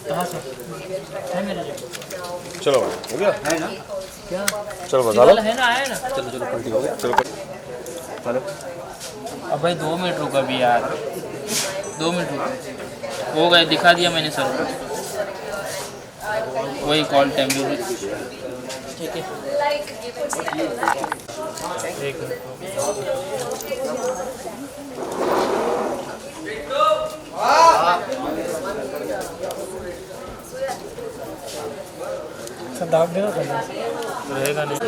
कहाँ से है मेरे जो चलो हो गया है ना क्या चलो बता लो है ना आया ना चलो चलो पलटी हो गया चलो चलो अब भाई 2 मिनट रुका भी यार 2 मिनट रुका हो गए दिखा दिया मैंने सर वही कॉल टाइम भी ठीक है एक सब दाग देना रहेगा नहीं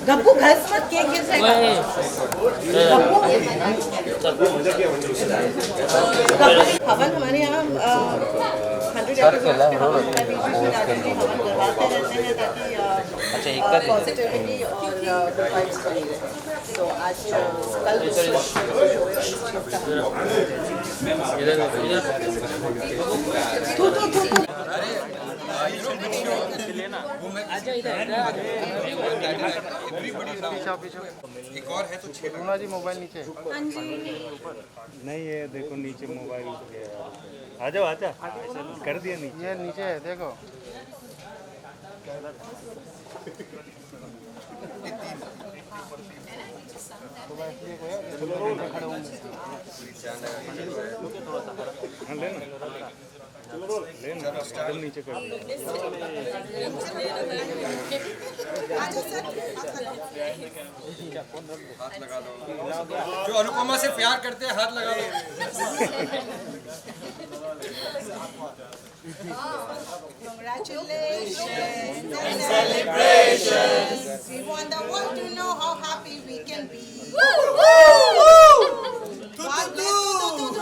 गप्पू घस मत केक गिर जाएगा हवन हमारे यहाँ 100 हवन करवाते रहते हैं ताकि पॉजिटिविटी और गुड वाइब्स बनी रहे तो आज कल एक और है तो छेलना जी मोबाइल नीचे नहीं है देखो नीचे मोबाइल आ जाओ आजा कर दिया नीचे ये नीचे है देखो हाँ लेना लेना एकदम नीचे कर दिया हाथ लगा दो जो अनुपमा से प्यार करते हैं हाथ लगा दो Congratulations and celebrations. We want the world to know how happy we can be. God bless you.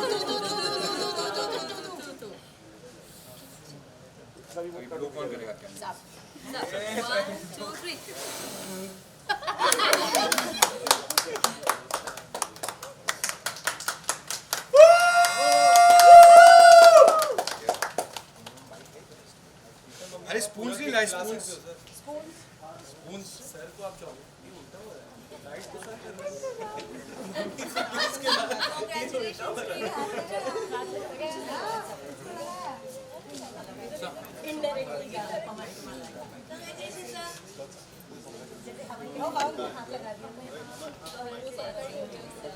Blue कौन करेगा क्या अरे स्पून्स नहीं लाए स्पून्स स्पून्स सर को आप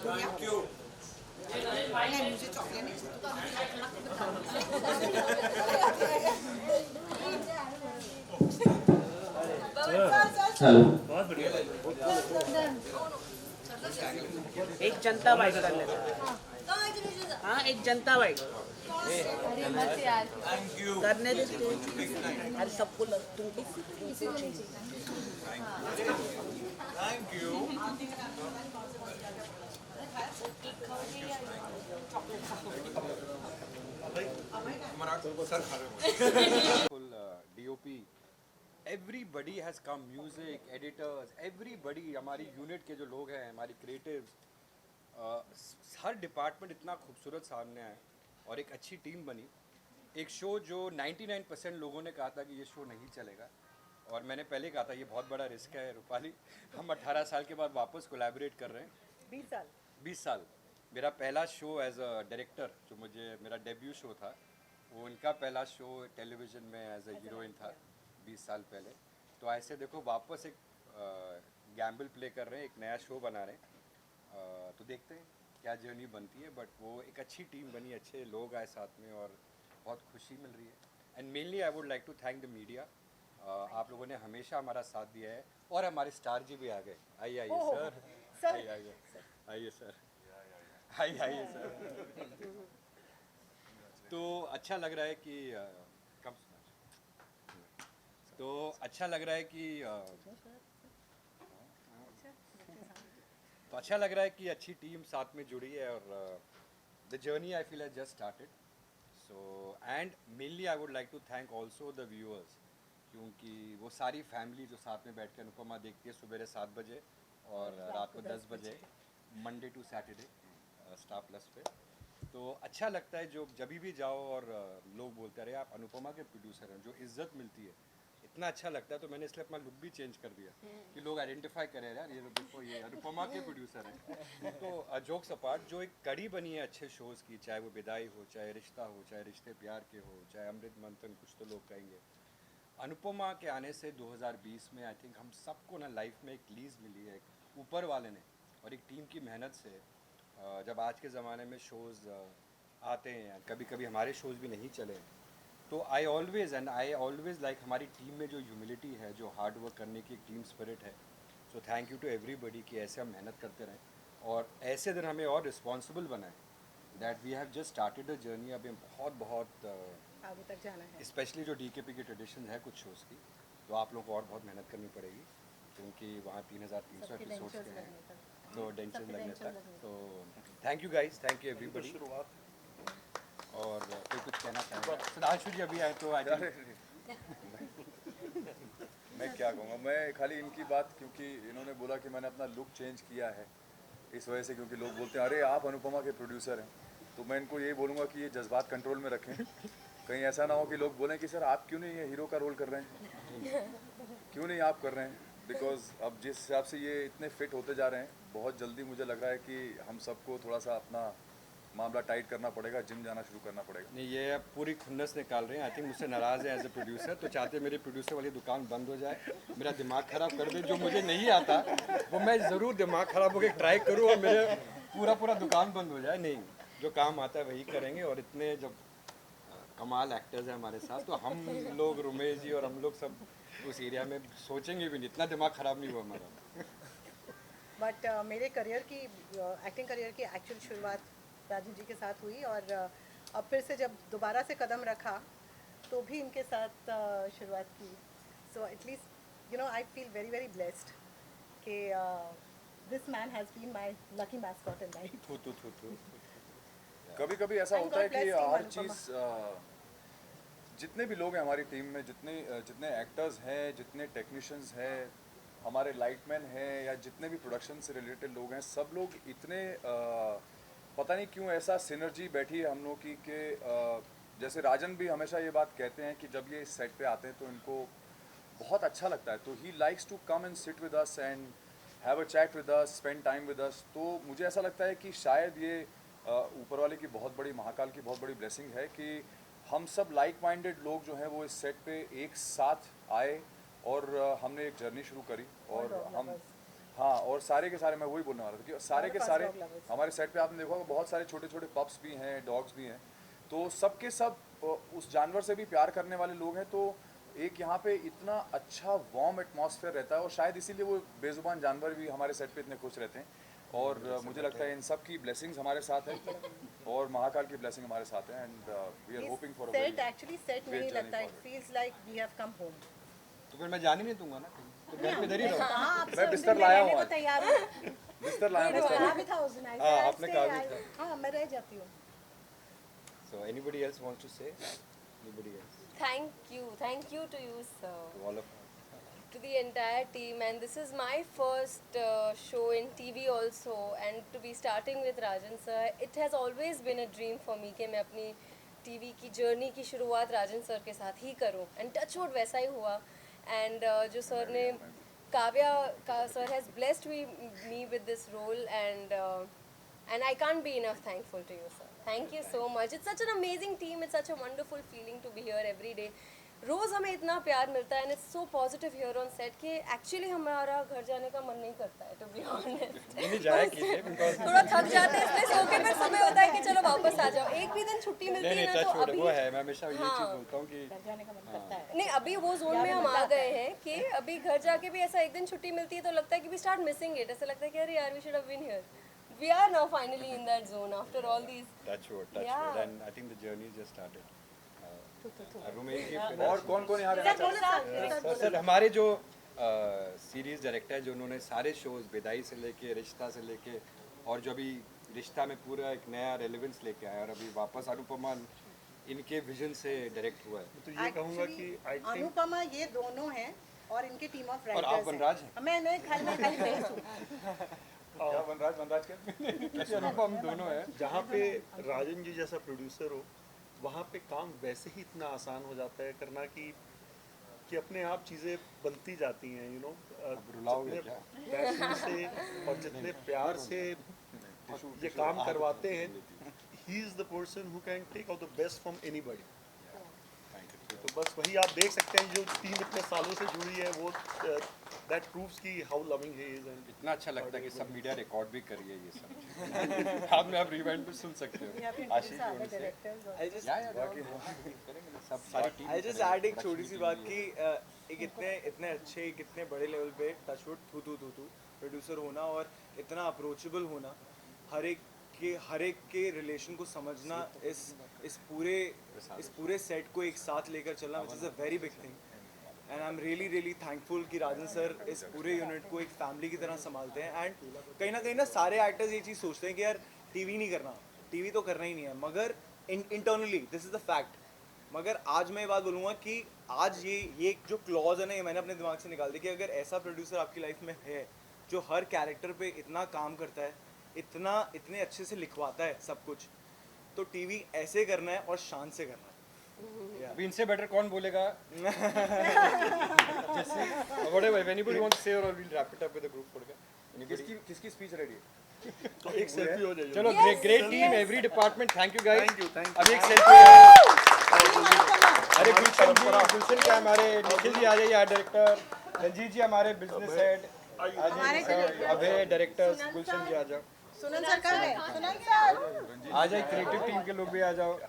थैंक यू मुझे चॉकलेट हेलो एक जनता बाइक कर लेते हाँ एक जनता बाइक करने दे अरे सबको तुमको thank you DOP everybody has come music editors everybody हमारी यूनिट के जो लोग हैं हमारी क्रिएटिव्स हर डिपार्टमेंट इतना खूबसूरत सामने आया और एक अच्छी टीम बनी एक शो जो 99% लोगों ने कहा था कि ये शो नहीं चलेगा और मैंने पहले कहा था ये बहुत बड़ा रिस्क है रूपाली हम 18 साल के बाद वापस कोलैबोरेट कर रहे हैं 20 साल मेरा पहला शो एज अ डायरेक्टर जो मुझे मेरा डेब्यू शो था वो उनका पहला शो टेलीविज़न में एज अ हीरोइन था 20 साल पहले तो ऐसे देखो वापस एक गैम्बल प्ले कर रहे हैं एक नया शो बना रहे हैं तो देखते हैं क्या जर्नी बनती है बट वो एक अच्छी टीम बनी अच्छे लोग आए साथ में और बहुत खुशी मिल रही है and mainly I would like to thank the media आप लोगों ने हमेशा हमारा साथ दिया है और हमारे स्टार जी भी आ गए आइए आइए सर आइए आइए सर आइए सर तो अच्छा लग रहा है कि तो अच्छा लग रहा है कि तो अच्छा लग रहा है कि अच्छी टीम साथ में जुड़ी है और the journey I feel has just started so and mainly I would like to thank also the viewers क्योंकि वो सारी फैमिली जो साथ में बैठ के अनुपमा देखती है सुबह 7 बजे और रात को 10 बजे Monday to Saturday Star Plus पे तो अच्छा लगता है जो जब भी जाओ और लोग बोलते हैं अरे आप अनुपमा के प्रोड्यूसर हैं, जो इज्जत मिलती है इतना अच्छा लगता है। तो मैंने इसलिए अपना लुक भी चेंज कर दिया कि लोग आइडेंटिफाई करें यार ये देखो ये अनुपमा के प्रोड्यूसर हैं। तो जोक्स अपार्ट, जो एक कड़ी बनी है अच्छे शोज़ की, चाहे वो विदाई हो, चाहे रिश्ता हो, चाहे रिश्ते प्यार के हो, चाहे अमृत मंथन, कुछ तो लोग कहेंगे, अनुपमा के आने से 2020 में आई थिंक हम सबको ना लाइफ में एक लीज मिली है, एक ऊपर वाले ने और एक टीम की मेहनत से। जब आज के ज़माने में शोज़ आते हैं, कभी कभी हमारे शोज़ भी नहीं चले, तो आई ऑलवेज़ लाइक हमारी टीम में जो ह्यूमिलिटी है, जो हार्ड वर्क करने की एक टीम स्पिरिट है। So thank you to everybody कि ऐसे हम मेहनत करते रहें और ऐसे दिन हमें और रिस्पॉन्सिबल बनाएं that we have just started a journey. अभी बहुत आगे तक जाना है। स्पेशली जो डीकेपी की ट्रेडिशन है कुछ शोज़ की, तो आप लोगों को और बहुत मेहनत करनी पड़ेगी क्योंकि वहाँ 3300 एपिसोड्स के हैं, तो डेंचर्स लगने तक। तो thank you guys, thank you everybody. और कोई कुछ कहना चाहेगा? सुधांशु जी अभी आए तो आज मैं क्या कहूँगा, मैं खाली इनकी बात, क्योंकि इन्होंने बोला कि मैंने अपना लुक चेंज किया है इस वजह से, क्योंकि लोग बोलते हैं अरे आप अनुपमा के प्रोड्यूसर हैं, तो मैं इनको यही बोलूँगा कि ये जज्बात कंट्रोल में रखें। कहीं ऐसा ना हो कि लोग बोलें कि सर आप क्यों नहीं ये हीरो का रोल कर रहे हैं, क्यों नहीं आप कर रहे हैं। बिकॉज अब जिस हिसाब से ये इतने फिट होते जा रहे हैं, बहुत जल्दी मुझे लग रहा है कि हम सबको थोड़ा सा अपना मामला टाइट करना पड़ेगा, जिम जाना शुरू करना पड़ेगा। नहीं, ये अब पूरी खुन्नस निकाल रहे हैं। आई थिंक मुझसे नाराज़ है एज ए प्रोड्यूसर, तो चाहते मेरे प्रोड्यूसर वाली दुकान बंद हो जाए, मेरा दिमाग ख़राब कर दे। जो मुझे नहीं आता वो मैं ज़रूर दिमाग ख़राब होकर ट्राई करूँ और मेरे पूरा दुकान बंद हो जाए। नहीं, जो काम आता है वही करेंगे। और इतने जब कमाल एक्टर्स हैं हमारे साथ, तो हम लोग, रुमेश जी और हम लोग सब उस एरिया में सोचेंगे भी नहीं, इतना दिमाग ख़राब नहीं हुआ हमारा। बट मेरे करियर की एक्टिंग करियर की एक्चुअल शुरुआत राजन जी के साथ हुई, और अब फिर से जब दोबारा से कदम रखा तो भी इनके साथ शुरुआत की। So at least you know I feel very very blessed कि this man has been my lucky mascot in life. थू कभी कभी ऐसा And होता है God कि bless you, हर अनुपमा। चीज़, जितने भी लोग हैं हमारी टीम में, जितने एक्टर्स हैं, जितने टेक्नीशियंस हैं, हमारे लाइटमैन हैं, या जितने भी प्रोडक्शन से रिलेटेड लोग हैं, सब लोग इतने पता नहीं क्यों ऐसा सिनर्जी बैठी है हम लोग की कि जैसे राजन भी हमेशा ये बात कहते हैं कि जब ये सेट पे आते हैं तो इनको बहुत अच्छा लगता है, तो he likes to come and sit with us and have a chat with us, spend time with us. तो मुझे ऐसा लगता है कि शायद ये ऊपर वाले की बहुत बड़ी, महाकाल की बहुत बड़ी ब्लेसिंग है कि हम सब लाइक माइंडेड लोग जो हैं वो इस सेट पे एक साथ आए और हमने एक जर्नी शुरू करी। और हम, हाँ, और सारे के सारे, मैं वही बोलने वाला था कि सारे के सारे हमारे सेट पे आपने देखा होगा बहुत सारे छोटे छोटे पप्स भी हैं, डॉग्स भी हैं, तो सब के सब उस जानवर से भी प्यार करने वाले लोग हैं। तो एक यहाँ पे इतना अच्छा वार्म एटमॉस्फेयर रहता है और शायद इसीलिए वो बेजुबान जानवर भी हमारे सेट पे इतने खुश रहते हैं। और मुझे लगता है इन सब की ब्लेसिंग्स हमारे साथ है और महाकाल की ब्लेसिंग हमारे साथ है। And we are hoping for a set actually set नहीं लगता, it feels like we have come home. तो फिर मैं जाने नहीं दूंगा ना, तो घर पे इधर ही रहो। हाँ, आपसे मैं उस बिस्तर दिन लाया लेने हूँ को आज। तैयार हूँ। बिस्तर लाया मैंने बिस्तर कहा भी था उस दिन, I हाँ, said, आपने "I'll कहा stay." भी था। हाँ, मैं रह जाती हूँ। So anybody else wants to say? Anybody else? Thank you to you, sir. To all of To the entire team, and this is my first show in TV also, and to be starting with Rajan sir, it has always been a dream for me कि मैं अपनी TV की journey की शुरुआत राजन sir के साथ ही करूं, and touch wood वैसा ही हुआ। and जो सर ने काव्या का sir has blessed me with this role, and I can't be enough thankful to you, sir. Thank you so much. It's such an amazing team. It's such a wonderful feeling to be here every day. रोज़ हमें इतना प्यार मिलता है, and it's so positive here on set कि actually हमारा घर जाने का मन नहीं करता है, टू बी ऑनेस्ट। नहीं जाया कीजिए because थोड़ा थक जाते हैं, इसलिए सो के फिर सुबह होता है कि चलो वापस आ जाओ। एक भी दिन छुट्टी मिलती नहीं है ना, टच तो वुड अभी वो है, मैं हमेशा ये हाँ। चीज़ बोलता हूँ कि घर जाने का मन करता है। नहीं, अभी वो जोन में हम आ गए हैं कि अभी घर जाके भी ऐसा एक दिन छुट्टी मिलती है तो लगता है कि वी स्टार्ट मिसिंग इट। ऐसा लगता है कि अरे यार, we should have been here. We are now finally in that zone after all these. Touch wood Yeah. and I think the journey just started. Rumesh ji और कौन कौन यहाँ रहना चाहता है? सर हमारे जो सीरीज डायरेक्टर है, जो उन्होंने सारे शोज विदाई से लेके रिश्ता से लेके और जो अभी रिश्ता में पूरा एक नया रेलेवेंस लेके आया और अभी वापस अनुपमा इनके विजन से डायरेक्ट हुआ है। तो ये कहूँगा कि आई थिंक अनुपमा ये दोनों हैं और इनकी टीम ऑफ और आप राइटर्स वनराज हैं। मैं नहीं, खाली मैं खाली नहीं हूँ। क्या वनराज के अनुपम दोनों है। जहाँ पे राजन जी जैसा प्रोड्यूसर हो वहाँ पे काम वैसे ही इतना आसान हो जाता है करना कि अपने आप चीज़ें बनती जाती हैं, यू नो। रुलाओगे क्या? पैशन से और जितने प्यार से ये काम करवाते हैं, he is the person who can take out the best from anybody. तो बस वही आप देख सकते हैं, जो टीम इतने सालों से जुड़ी है वो दैट प्रूव्स कि how loving he is. And इतना अच्छा लगता है कि सब मीडिया रिकॉर्ड भी करिए ये सब। आप में आप रिवाइंड पे सुन सकते हो आशीष जी उनसे। I just करेंगे सब सारी टीम। I just add एक छोटी सी बात कि एक इतने अच्छे इतने बड़े लेवल पे टचवुड थू प्रोड्यूसर होना और इतना अप्रोचेबल होना, हर एक के रिलेशन को समझना, इस पूरे सेट को एक साथ लेकर चलना, which is a very big thing. And I am really thankful कि राजन सर इस पूरे यूनिट को एक फैमिली की तरह संभालते हैं। एंड कहीं ना सारे एक्टर्स ये चीज़ सोचते हैं कि यार टीवी नहीं करना, टीवी तो करना ही नहीं है, मगर internally this is the fact. मगर आज मैं ये बात बोलूँगा कि आज ये जो क्लॉज है ना, ये मैंने अपने दिमाग से निकाल दी कि अगर ऐसा प्रोड्यूसर आपकी लाइफ में है जो हर कैरेक्टर पे इतना काम करता है, इतने अच्छे से लिखवाता है सब कुछ, तो टीवी ऐसे करना है और शान से करना है। अभी इनसे बेटर कौन बोलेगा? जैसे whatever, if anybody wants to say, or we'll wrap it up with a group photo. किसकी स्पीच रेडी है? तो एक सेल्फी हो जाएगी। चलो, great team, every department, thank you guys. Thank you. अभी एक सेल्फी। अरे गुलशन क्या हमारे निखिल जी आ जाइए, आर्ट डायरेक्टर, रंजीत जी हमारे बिजनेस हेड, अभय डायरेक्टर्स, गुलशन जी आ जाओ, सुनन सर कहाँ है? सुनन सर आ जाए, क्रिएटिव टीम के लोग भी आ जाओ।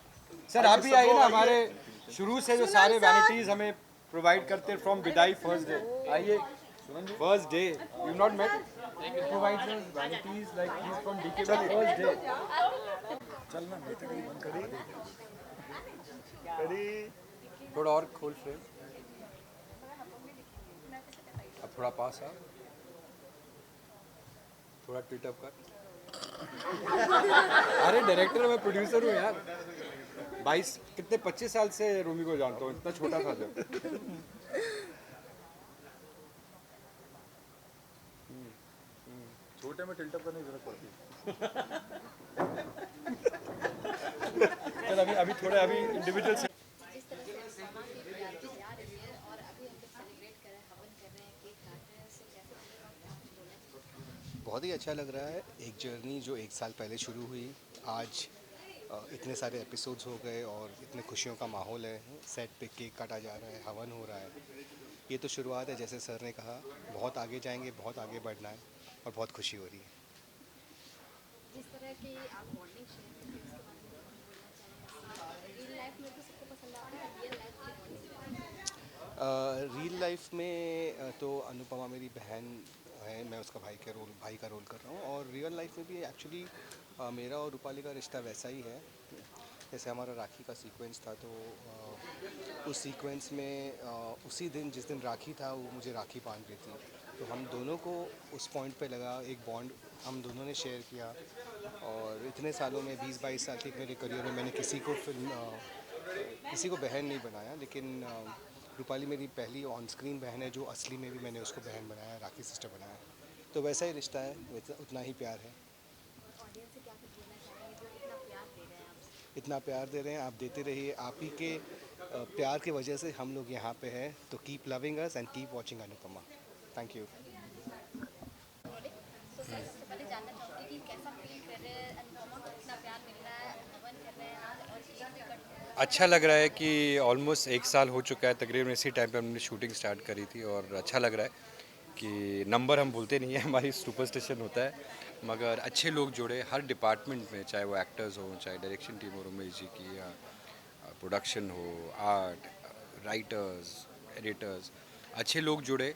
सर आप भी आइए ना, हमारे शुरू से जो सारे वैनिटीज हमें प्रोवाइड करते हैं फ्रॉम विदाई फर्स्ट डे, आइए first day, you not met, provide vanities like this from डीके फर्स्ट डे। चलना नहीं तो कहीं बंद करी, थोड़ा और खोल फ्रेम, अब थोड़ा पास आ, थोड़ा ट्विट अप कर। अरे डायरेक्टर मैं प्रोड्यूसर हूँ यार, 25 साल से रूमी को जानता हूँ, इतना छोटा था जब। छोटे में टिल्टअप करने की जरूरत पड़ती है। चल अभी थोड़े अभी इंडिविजुअल से जिस तरह से अनुपमा की यादें आ रही है और अभी हम लोग सेलिब्रेट कर रहे हैं, हवन कर रहे हैं, केक काट रहे हैं, उससे कैसा बोलना? बहुत ही अच्छा लग रहा है। एक जर्नी जो 1 साल पहले शुरू हुई, आज इतने सारे एपिसोड्स हो गए और इतने खुशियों का माहौल है। सेट पे केक काटा जा रहा है, हवन हो रहा है। ये तो शुरुआत है, जैसे सर ने कहा, बहुत आगे जाएंगे, बहुत आगे बढ़ना है और बहुत खुशी हो रही है। जिस तरह की आप बॉन्डिंग शेयर करते हैं उसके बारे में बोलना चाहें? रियल लाइफ में तो सबको पसंद आता है, रियल लाइफ की बॉन्डिंग रियल लाइफ में तो अनुपमा मेरी बहन है, मैं उसका भाई का रोल कर रहा हूँ। और रियल लाइफ में भी एक्चुअली मेरा और रूपाली का रिश्ता वैसा ही है। जैसे हमारा राखी का सीक्वेंस था, तो उस सीक्वेंस में उसी दिन जिस दिन राखी था वो मुझे राखी बांध रही थी, तो हम दोनों को उस पॉइंट पे लगा, एक बॉन्ड हम दोनों ने शेयर किया। और इतने सालों में 20-22 साल के मेरे करियर में मैंने किसी को बहन नहीं बनाया, लेकिन रूपाली मेरी पहली ऑन स्क्रीन बहन है, जो असली में भी मैंने उसको बहन बनाया, राखी सिस्टर बनाया। तो वैसा ही रिश्ता है, उतना ही प्यार है। ऑडियंस से क्या कुछ बोलना चाहेंगे जो इतना प्यार दे रहे हैं आपसे? इतना प्यार दे रहे हैं, आप देते रहिए। आप ही के प्यार की वजह से हम लोग यहाँ पे हैं। तो keep loving us and keep watching Anupama. Thank you. तो सर सबसे पहले जानना चाहूँगी कि कैसा फील कर रहे हैं, अनुपमा को इतना प्यार मिल रहा है, हवन कर रहे हैं आज और केक भी कट रहा है। अच्छा लग रहा है कि ऑलमोस्ट 1 साल हो चुका है, तकरीबन इसी टाइम पे हमने शूटिंग स्टार्ट करी थी। और अच्छा लग रहा है कि नंबर हम बोलते नहीं है, हमारी सुपरस्टिशन होता है, मगर अच्छे लोग जुड़े हर डिपार्टमेंट में, चाहे वो एक्टर्स हो, चाहे डायरेक्शन टीम हो रमेश जी की, या प्रोडक्शन हो, आर्ट, राइटर्स, एडिटर्स, अच्छे लोग जुड़े,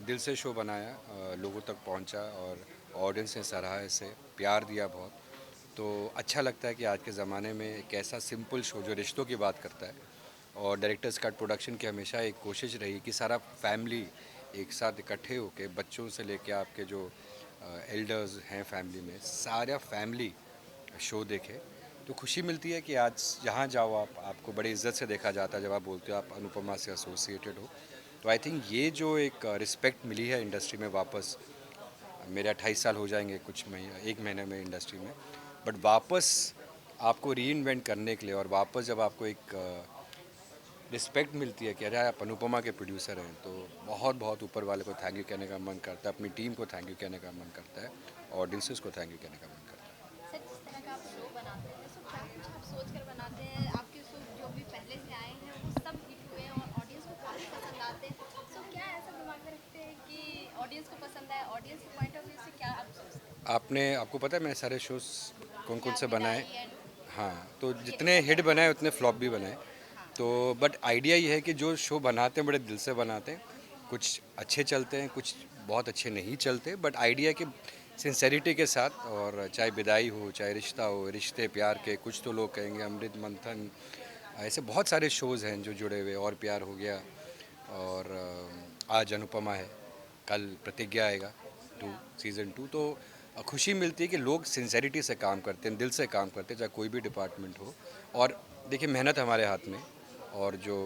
दिल से शो बनाया, लोगों तक पहुंचा और ऑडियंस ने सराहा, इसे प्यार दिया बहुत। तो अच्छा लगता है कि आज के ज़माने में एक ऐसा सिंपल शो जो रिश्तों की बात करता है, और डायरेक्टर्स कट प्रोडक्शन की हमेशा एक कोशिश रही कि सारा फैमिली एक साथ इकट्ठे होकर, बच्चों से लेके आपके जो एल्डर्स हैं फैमिली में, सारा फैमिली शो देखे। तो खुशी मिलती है कि आज जहाँ जाओ आपको बड़ी इज्जत से देखा जाता है। जब आप बोलते हो आप अनुपमा से एसोसिएटेड हो, तो आई थिंक ये जो एक रिस्पेक्ट मिली है इंडस्ट्री में वापस, मेरे 28 साल हो जाएंगे कुछ महीने, 1 महीने में इंडस्ट्री में, बट वापस आपको रीइन्वेंट करने के लिए और वापस जब आपको एक रिस्पेक्ट मिलती है कि अरे आप अनुपमा के प्रोड्यूसर हैं, तो बहुत बहुत ऊपर वाले को थैंक यू कहने का मन करता है, अपनी टीम को थैंक यू कहने का मन करता है, ऑडियंसेस को थैंक यू कहने का मन करता है। सर, जिस तरह का आप शो बनाते हैं, सो क्या कुछ आप सोच कर बनाते हैं? आपके शो जो भी पहले से आए हैं वो सब हिट हुए हैं और ऑडियंस को काफ़ी पसंद आते हैं, सो क्या ऐसा दिमाग में रखते हैं कि ऑडियंस को पसंद आए? ऑडियंस के पॉइंट ऑफ व्यू से क्या आप सोचते हैं? आपको पता है मैंने सारे शोज कौन कौन से बनाए? हाँ, तो जितने हिट बनाए उतने फ्लॉप भी बनाए, तो बट आइडिया ये है कि जो शो बनाते हैं बड़े दिल से बनाते हैं, कुछ अच्छे चलते हैं, कुछ बहुत अच्छे नहीं चलते, बट आइडिया कि सिंसेरिटी के साथ, और चाहे विदाई हो, चाहे रिश्ता हो, रिश्ते प्यार के, कुछ तो लोग कहेंगे अमृत मंथन, ऐसे बहुत सारे शोज़ हैं जो जुड़े हुए, और प्यार हो गया, और आज अनुपमा है, कल प्रतिज्ञा आएगा 2 सीज़न 2, तो खुशी मिलती है कि लोग सिंसेरिटी से काम करते हैं, दिल से काम करते हैं, चाहे कोई भी डिपार्टमेंट हो। और देखिए मेहनत हमारे हाथ में, और जो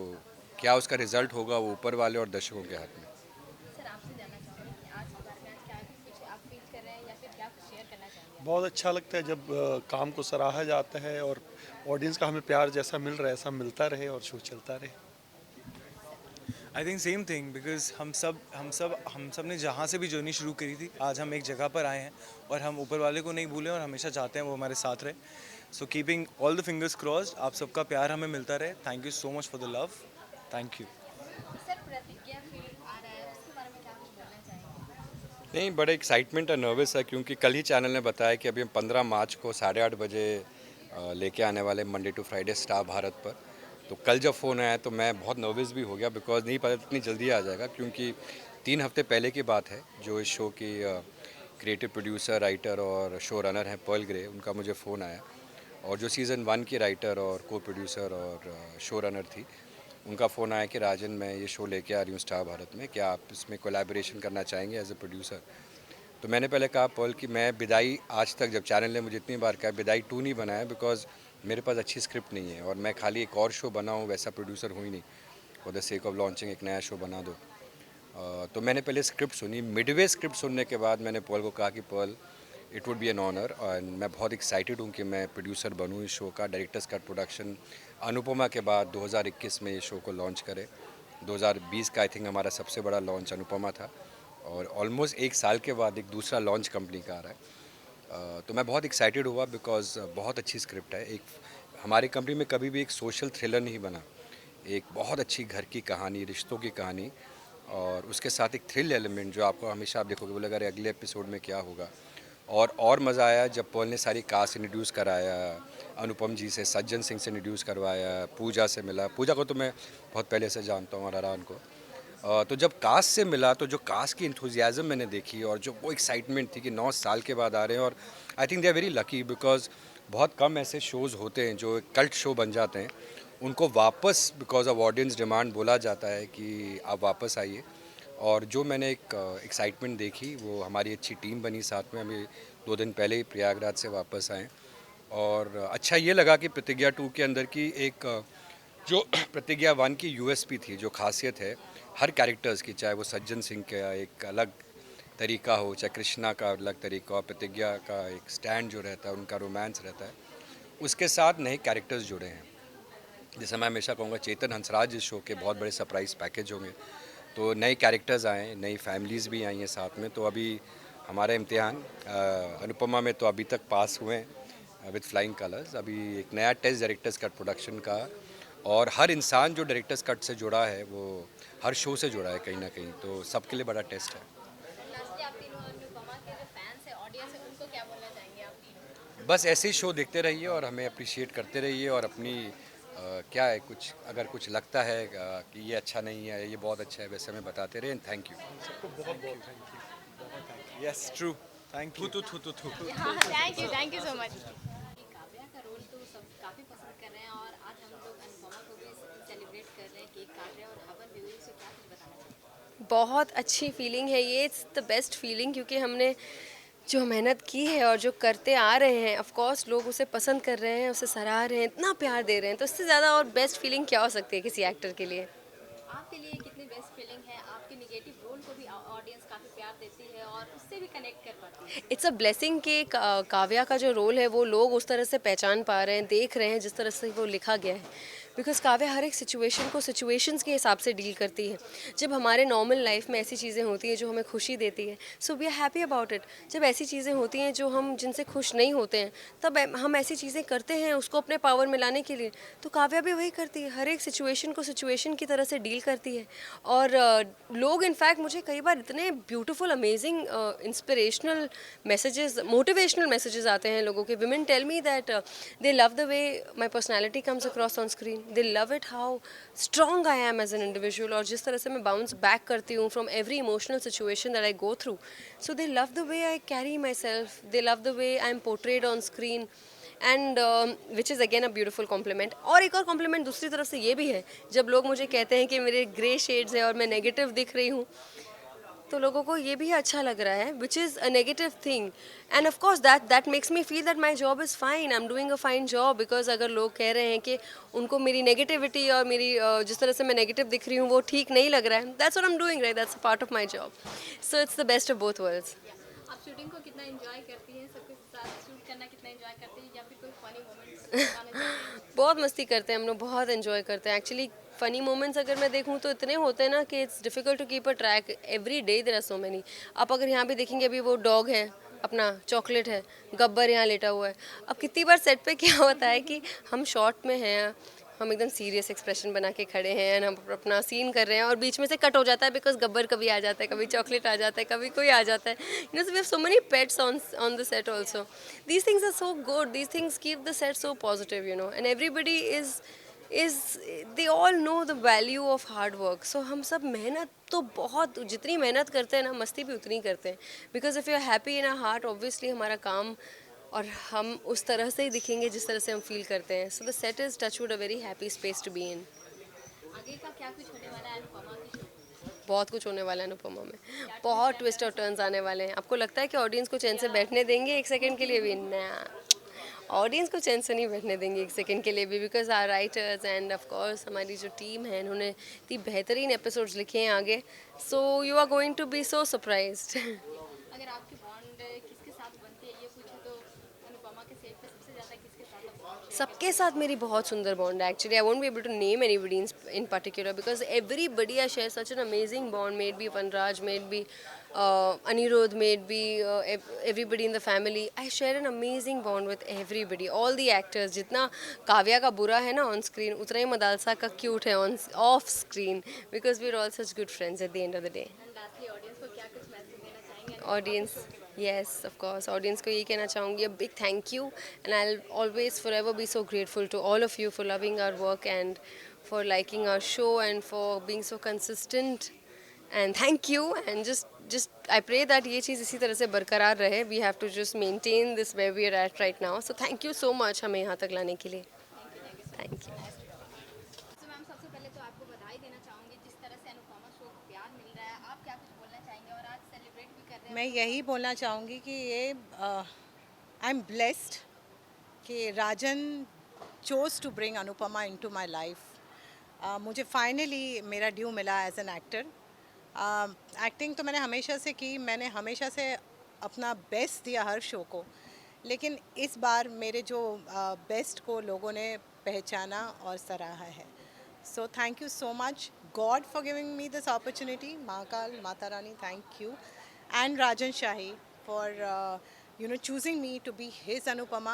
क्या उसका रिजल्ट होगा वो ऊपर वाले और दर्शकों के हाथ में। सर, आपसे जानना चाहूँगी कि आज के बारे में आज क्या कुछ आप फील कर रहे हैं या फिर क्या कुछ शेयर करना चाहेंगे? बहुत अच्छा लगता है जब काम को सराहा जाता है और ऑडियंस का हमें प्यार जैसा मिल रहा है ऐसा मिलता रहे और शो चलता रहे। I think same thing, because हम सब ने जहाँ से भी जर्नी शुरू करी थी, आज हम एक जगह पर आए हैं और हम ऊपर वाले को नहीं भूलें और हमेशा चाहते हैं वो हमारे साथ रहे। So keeping all the fingers crossed, आप सबका प्यार हमें मिलता रहे। Thank you so much for the love. Thank you. Sir, प्रतिज्ञा फिल्म आ रहा है, उसके बारे में क्या कुछ बोलना चाहेंगे? नहीं, बड़े एक्साइटमेंट और नर्वस है, क्योंकि कल ही चैनल ने बताया कि अभी हम 15 मार्च को 8:30 बजे लेके आने वाले Monday to Friday Star Bharat पर। तो कल जब फ़ोन आया तो मैं बहुत नर्वस भी हो गया, बिकॉज नहीं पता इतनी जल्दी आ जाएगा, क्योंकि 3 हफ्ते पहले की बात है। जो इस शो की क्रिएटिव प्रोड्यूसर, राइटर और शो रनर हैं पर्ल ग्रे, उनका मुझे फ़ोन आया, और जो सीज़न 1 की राइटर और को प्रोड्यूसर और शो रनर थी, उनका फ़ोन आया कि राजन, मैं ये शो लेके आ रही हूँ स्टार भारत में, क्या आप इसमें कोलैबोरेशन करना चाहेंगे एज ए प्रोड्यूसर? तो मैंने पहले कहा पर्ल कि मैं विदाई, आज तक जब चैनल ने मुझे इतनी बार कहा विदाई 2 नहीं बनाया, बिकॉज मेरे पास अच्छी स्क्रिप्ट नहीं है, और मैं खाली एक और शो बनाऊँ वैसा प्रोड्यूसर हुई नहीं, for the sake of launching एक नया शो बना दो। तो मैंने पहले स्क्रिप्ट सुनी, मिडवे स्क्रिप्ट सुनने के बाद मैंने पर्ल को कहा कि Pearl, it would be an honour, और मैं बहुत एक्साइटेड हूँ कि मैं प्रोड्यूसर बनूँ इस शो का। डायरेक्टर्स कट प्रोडक्शन अनुपमा के बाद 2021 में ये शो को लॉन्च करे। 2020 का आई थिंक हमारा सबसे बड़ा लॉन्च अनुपमा था, और ऑलमोस्ट 1 साल के बाद एक दूसरा लॉन्च कंपनी का आ रहा है। तो मैं बहुत एक्साइटेड हुआ, बिकॉज बहुत अच्छी स्क्रिप्ट है। एक हमारी कंपनी में कभी भी एक सोशल थ्रिलर नहीं बना, एक बहुत अच्छी घर की कहानी, रिश्तों की कहानी, और उसके साथ एक थ्रिल एलिमेंट जो आपको हमेशा आप देखोगे, बोले अरे अगले एपिसोड में क्या होगा। और मज़ा आया जब पर्ल ने सारी कास्ट इंट्रोड्यूस कराया, अनुपम जी से, सज्जन सिंह से इंट्रोड्यूस करवाया, पूजा से मिला। पूजा को तो मैं बहुत पहले से जानता हूँ, और अरान को। तो जब कास्ट से मिला, तो जो कास्ट की इंथुजियाज़म मैंने देखी, और जो वो एक्साइटमेंट थी कि 9 साल के बाद आ रहे हैं, और I think they are very lucky, because बहुत कम ऐसे शोज़ होते हैं जो कल्ट शो बन जाते हैं, उनको वापस बिकॉज ऑफ ऑडियंस डिमांड बोला जाता है कि आप वापस आइए। और जो मैंने एक एक्साइटमेंट देखी, वो हमारी अच्छी टीम बनी साथ में। अभी 2 दिन पहले ही प्रयागराज से वापस आए, और अच्छा ये लगा कि प्रतिज्ञा 2 के अंदर की एक जो प्रतिज्ञा 1 की यूएसपी थी, जो खासियत है हर कैरेक्टर्स की, चाहे वो सज्जन सिंह का एक अलग तरीका हो, चाहे कृष्णा का अलग तरीका हो, प्रतिज्ञा का एक स्टैंड जो रहता है, उनका रोमांस रहता है, उसके साथ नए कैरेक्टर्स जुड़े हैं। जैसे मैं हमेशा कहूँगा, चेतन हंसराज इस शो के बहुत बड़े सरप्राइज़ पैकेज होंगे, तो नए कैरेक्टर्स आए, नई फैमिलीज़ भी आई हैं साथ में। तो अभी हमारा इम्तिहान अनुपमा में तो अभी तक पास हुए हैं विद फ्लाइंग कलर्स। अभी एक नया टेस्ट डायरेक्टर्स कट प्रोडक्शन का, और हर इंसान जो डायरेक्टर्स कट से जुड़ा है वो हर शो से जुड़ा है कहीं ना कहीं, तो सबके लिए बड़ा टेस्ट है। लास्टली, आप तीनों अनुपमा के जो फैंस है, ऑडियंस है, उनको क्या बोलना चाहेंगे आप तीनों? बस ऐसे ही शो देखते रहिए और हमें अप्रिशिएट करते रहिए, और अपनी क्या है, कुछ अगर कुछ लगता है कि ये अच्छा नहीं है, ये बहुत अच्छा है, वैसे हमें बताते रहे। Thank you. सबको बहुत बहुत thank you. Yes, true. Thank you. हाँ, thank you so much. Kavya का रोल तो सब काफ़ी पसंद कर रहे हैं, और आज हम लोग अनुपमा को भी सेलिब्रेट कर रहे हैं, केक काट रहे हैं और हवन भी हुई, उससे क्या कुछ बताना चाहिए? बहुत अच्छी फीलिंग है ये, इट्स द बेस्ट फीलिंग, क्योंकि हमने जो मेहनत की है और जो करते आ रहे हैं, ऑफ कोर्स लोग उसे पसंद कर रहे हैं, उसे सराह रहे हैं, इतना प्यार दे रहे हैं, तो इससे ज़्यादा और बेस्ट फीलिंग क्या हो सकती है किसी एक्टर के लिए। आपके लिए कितनी बेस्ट फीलिंग है? आपके निगेटिव रोल को भी ऑडियंस काफ़ी प्यार दे देती है और उससे भी कनेक्ट कर पाती है। इट्स अ ब्लेसिंग कि काव्या का जो रोल है वो लोग उस तरह से पहचान पा रहे हैं, देख रहे हैं जिस तरह से वो लिखा गया है। बिकॉज काव्या हर एक सिचुएशन को सिचुएशंस के हिसाब से डील करती है। जब हमारे नॉर्मल लाइफ में ऐसी चीज़ें होती हैं जो हमें खुशी देती है, so we are happy about it. जब ऐसी चीज़ें होती हैं जो हम जिनसे खुश नहीं होते हैं, तब हम ऐसी चीज़ें करते हैं उसको अपने पावर में लाने के लिए। तो काव्या भी वही करती है, हर एक सिचुएशन को सिचुएशन की तरह से डील करती है। और लोग इनफैक्ट मुझे कई बार इतने beautiful amazing inspirational messages, motivational messages आते हैं लोगों के। Women tell me that they love the way my personality comes across on screen, they love it how strong I am as an individual, और जिस तरह से मैं बाउंस बैक करती हूँ from every emotional situation that I go through. So they love the way I carry myself, they love the way I M portrayed on screen, and which is again a beautiful compliment. और एक और complement दूसरी तरफ से ये भी है, जब लोग मुझे कहते हैं कि मेरे ग्रे शेड्स हैं और मैं नेगेटिव दिख रही हूँ, तो लोगों को ये भी अच्छा लग रहा है, which is a negative thing. And of course that makes me feel that my job is fine, I am doing a fine job. Because अगर लोग कह रहे हैं कि उनको मेरी नेगेटिविटी और मेरी जिस तरह से मैं नेगेटिव दिख रही हूँ वो ठीक नहीं लग रहा है, that's what I am doing, right, that's a part of my job. So it's the best of both worlds. आप शूटिंग को कितना एंजॉय करती हैं, सबके साथ शूट करना कितना एंजॉय करती हैं, या फिर कोई फनी मोमेंट्स बताना चाहती हैं? बहुत मस्ती करते हैं हम लोग, बहुत एंजॉय करते हैं। एक्चुअली फ़नी मोमेंट्स अगर मैं देखूँ तो इतने होते हैं ना कि it's difficult to keep a track. Every day there are so many. आप अगर यहाँ भी देखेंगे, अभी वो डॉग है अपना, चॉकलेट है, गब्बर यहाँ लेटा हुआ है। अब कितनी बार सेट पे क्या होता है कि हम शॉट में हैं, हम एकदम सीरियस एक्सप्रेशन बना के खड़े हैं एंड हम अपना सीन कर रहे हैं, और बीच में से कट हो जाता है बिकॉज गब्बर कभी आ जाता है, कभी चॉकलेट आ जाता है, कभी कोई आ जाता है। You know, so we have so many pets on the set also. These things are so good, these things keep the set so positive, you know, and everybody is they all know the value of hard work. So हम सब मेहनत तो बहुत, जितनी मेहनत करते हैं ना, मस्ती भी उतनी करते हैं। Because if you are happy in a heart, obviously हमारा काम और हम उस तरह से ही दिखेंगे जिस तरह से हम फील करते हैं। So the set is touchwood a very happy space to be in. आगे का क्या कुछ होने वाला है अनुपमा की शो? बहुत कुछ होने वाला है अनुपमा में, बहुत ट्विस्ट और टर्न्स आने वाले हैं। आपको लगता है कि ऑडियंस को चैन से बैठने देंगे एक सेकंड के लिए भी? ना, ऑडियंस को चैन से नहीं बैठने देंगे एक सेकंड के लिए भी। Because our writers and of course हमारी जो टीम है, उन्होंने इतनी बेहतरीन एपिसोड्स लिखे हैं आगे। So you are going to be so surprised. अगर आपकी बॉन्ड किसके साथ बनती है ये पूछे तो अनुपमा के सेट पे सबसे ज़्यादा किसके साथ आप bond share सबके साथ मेरी बहुत सुंदर बॉन्ड है। Actually I won't be able to name anybody in particular because everybody I share such an amazing bond, maybe Vanraj, maybe Anirudh, maybe everybody in the family. I share an amazing bond with everybody, all the actors. जितना काव्या का बुरा है ना on screen, उतना ही मदालसा का cute है on off screen, because we are all such good friends at the end of the day. And lastly audience को क्या कुछ मैसेज देना चाहेंगे? Audience, yes, of course, audience को यही कहना चाहूँगी, a big thank you, and I'll always forever be so grateful to all of you for loving our work and for liking our show and for being so consistent, and thank you, and just I pray that ये चीज़ इसी तरह से बरकरार रहे। We have to just maintain this where we are at right now, so thank you so much हमें यहाँ तक लाने के लिए। Thank you. तो मैम सबसे पहले तो आपको बधाई देना चाहूँगी जिस तरह से अनुपमा शो को प्यार मिल रहा है, आप क्या कुछ बोलना चाहेंगे? और आज सेलिब्रेट भी कर रहे हैं। मैं यही बोलना चाहूँगी कि ये आई एम ब्लेस्ड कि Rajan chose to bring Anupama into my life. मुझे फाइनली मेरा ड्यू मिला एज एन एक्टर। एक्टिंग तो मैंने हमेशा से की, मैंने हमेशा से अपना बेस्ट दिया हर शो को, लेकिन इस बार मेरे जो बेस्ट को लोगों ने पहचाना और सराहा है। So thank you so much God for giving me this opportunity. Mahakal, Mata Rani, thank you, and Rajan Shahi for choosing me to be his Anupama,